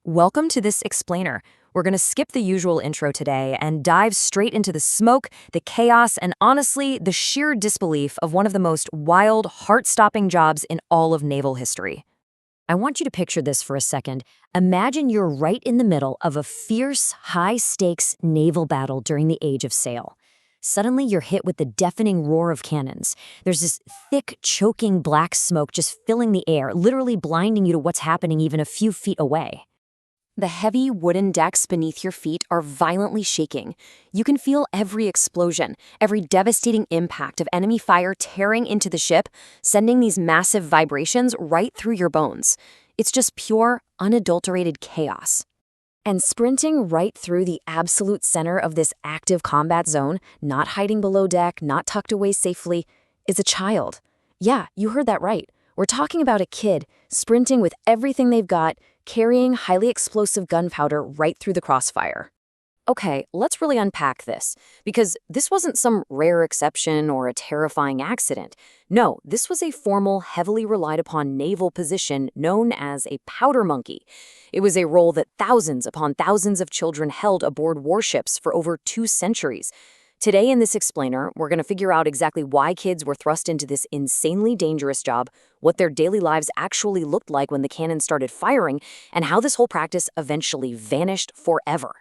Welcome to this explainer. We're going to skip the usual intro today and dive straight into the smoke, the chaos, and honestly, the sheer disbelief of one of the most wild, heart-stopping jobs in all of naval history. I want you to picture this for a second. Imagine you're right in the middle of a fierce, high-stakes naval battle during the Age of Sail. Suddenly, you're hit with the deafening roar of cannons. There's this thick, choking black smoke just filling the air, literally blinding you to what's happening even a few feet away. The heavy wooden decks beneath your feet are violently shaking. You can feel every explosion, every devastating impact of enemy fire tearing into the ship, sending these massive vibrations right through your bones. It's just pure, unadulterated chaos. And sprinting right through the absolute center of this active combat zone, not hiding below deck, not tucked away safely, is a child. Yeah, you heard that right. We're talking about a kid sprinting with everything they've got, carrying highly explosive gunpowder right through the crossfire. Okay, let's really unpack this, because this wasn't some rare exception or a terrifying accident. No, this was a formal, heavily relied upon naval position known as a powder monkey. It was a role that thousands upon thousands of children held aboard warships for over 2 centuries. Today in this explainer, we're going to figure out exactly why kids were thrust into this insanely dangerous job, what their daily lives actually looked like when the cannon started firing, and how this whole practice eventually vanished forever.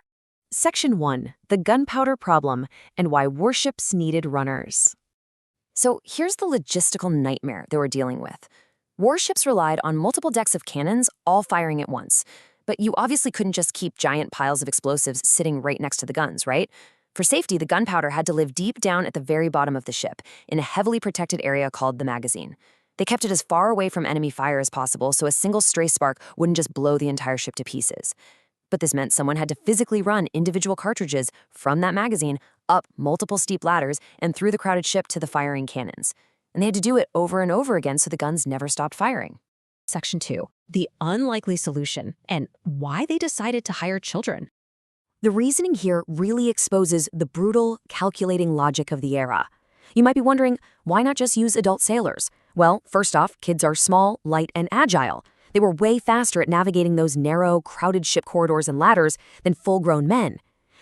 Section 1. The Gunpowder Problem and Why Warships Needed Runners. So here's the logistical nightmare they were dealing with. Warships relied on multiple decks of cannons, all firing at once. But you obviously couldn't just keep giant piles of explosives sitting right next to the guns, right? For safety, the gunpowder had to live deep down at the very bottom of the ship, in a heavily protected area called the magazine. They kept it as far away from enemy fire as possible so a single stray spark wouldn't just blow the entire ship to pieces. But this meant someone had to physically run individual cartridges from that magazine up multiple steep ladders and through the crowded ship to the firing cannons. And they had to do it over and over again so the guns never stopped firing. Section 2. The unlikely solution and why they decided to hire children. The reasoning here really exposes the brutal, calculating logic of the era. You might be wondering, why not just use adult sailors? Well, first off, kids are small, light, and agile. They were way faster at navigating those narrow, crowded ship corridors and ladders than full-grown men.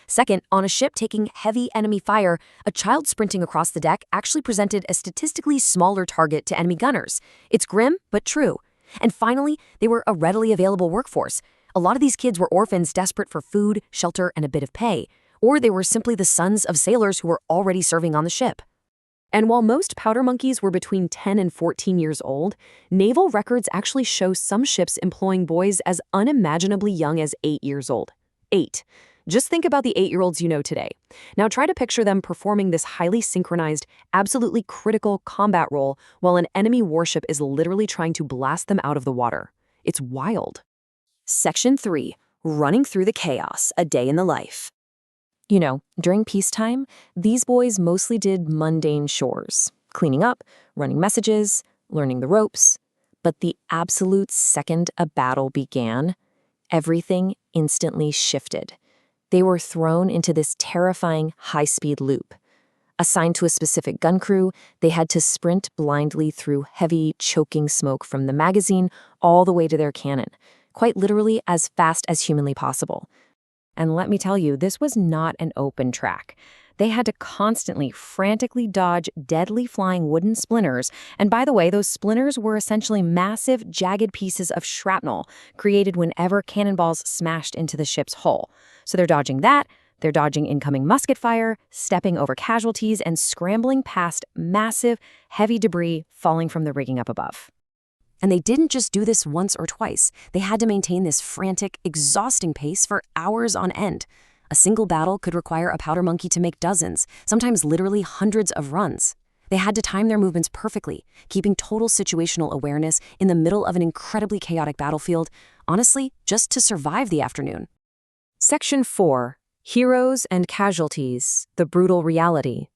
Second, on a ship taking heavy enemy fire, a child sprinting across the deck actually presented a statistically smaller target to enemy gunners. It's grim, but true. And finally, they were a readily available workforce. A lot of these kids were orphans desperate for food, shelter, and a bit of pay, or they were simply the sons of sailors who were already serving on the ship. And while most powder monkeys were between 10 and 14 years old, naval records actually show some ships employing boys as unimaginably young as 8 years old. 8. Just think about the 8-year-olds you know today. Now try to picture them performing this highly synchronized, absolutely critical combat role while an enemy warship is literally trying to blast them out of the water. It's wild. Section 3. Running Through the Chaos, A Day in the Life. You know, during peacetime, these boys mostly did mundane chores, cleaning up, running messages, learning the ropes. But the absolute second a battle began, everything instantly shifted. They were thrown into this terrifying high-speed loop. Assigned to a specific gun crew, they had to sprint blindly through heavy, choking smoke from the magazine all the way to their cannon, quite literally as fast as humanly possible. And let me tell you, this was not an open track. They had to constantly, frantically dodge deadly flying wooden splinters. And by the way, those splinters were essentially massive, jagged pieces of shrapnel created whenever cannonballs smashed into the ship's hull. So they're dodging that, they're dodging incoming musket fire, stepping over casualties, and scrambling past massive, heavy debris falling from the rigging up above. And they didn't just do this once or twice. They had to maintain this frantic, exhausting pace for hours on end. A single battle could require a powder monkey to make dozens, sometimes literally hundreds of runs. They had to time their movements perfectly, keeping total situational awareness in the middle of an incredibly chaotic battlefield, honestly, just to survive the afternoon. Section 4. Heroes and Casualties, The Brutal Reality.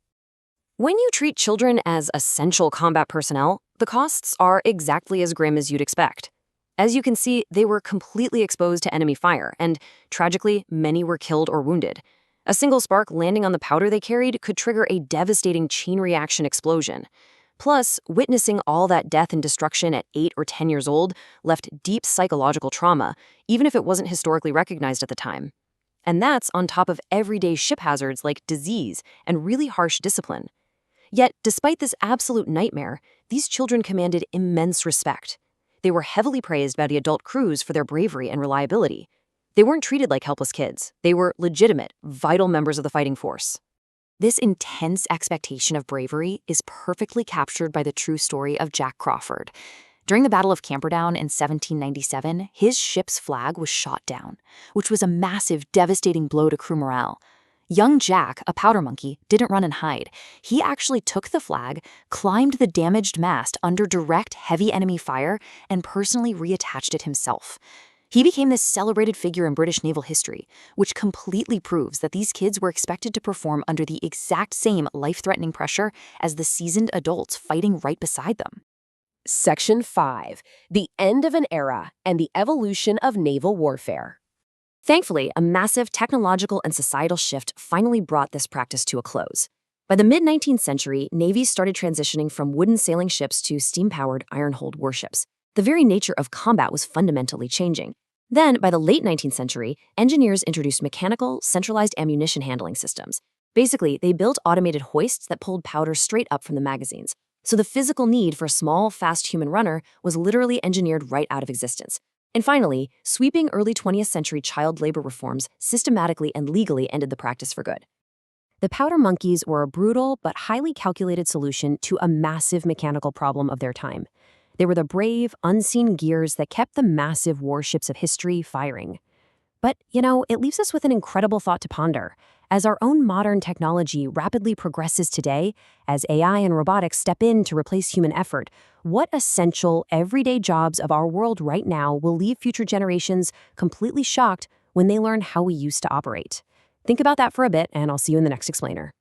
When you treat children as essential combat personnel, the costs are exactly as grim as you'd expect. As you can see, they were completely exposed to enemy fire, and tragically, many were killed or wounded. A single spark landing on the powder they carried could trigger a devastating chain reaction explosion. Plus, witnessing all that death and destruction at 8 or 10 years old left deep psychological trauma, even if it wasn't historically recognized at the time. And that's on top of everyday ship hazards like disease and really harsh discipline. Yet, despite this absolute nightmare, these children commanded immense respect. They were heavily praised by the adult crews for their bravery and reliability. They weren't treated like helpless kids. They were legitimate, vital members of the fighting force. This intense expectation of bravery is perfectly captured by the true story of Jack Crawford. During the Battle of Camperdown in 1797, his ship's flag was shot down, which was a massive, devastating blow to crew morale. Young Jack, a powder monkey, didn't run and hide. He actually took the flag, climbed the damaged mast under direct, heavy enemy fire, and personally reattached it himself. He became this celebrated figure in British naval history, which completely proves that these kids were expected to perform under the exact same life-threatening pressure as the seasoned adults fighting right beside them. Section 5. The End of an Era and the Evolution of Naval Warfare. Thankfully, a massive technological and societal shift finally brought this practice to a close. By the mid-19th century, navies started transitioning from wooden sailing ships to steam-powered iron-hulled warships. The very nature of combat was fundamentally changing. Then, by the late 19th century, engineers introduced mechanical, centralized ammunition handling systems. Basically, they built automated hoists that pulled powder straight up from the magazines. So the physical need for a small, fast human runner was literally engineered right out of existence. And finally, sweeping early 20th century child labor reforms systematically and legally ended the practice for good. The powder monkeys were a brutal but highly calculated solution to a massive mechanical problem of their time. They were the brave, unseen gears that kept the massive warships of history firing. But, it leaves us with an incredible thought to ponder. As our own modern technology rapidly progresses today, as AI and robotics step in to replace human effort, what essential, everyday jobs of our world right now will leave future generations completely shocked when they learn how we used to operate? Think about that for a bit, and I'll see you in the next explainer.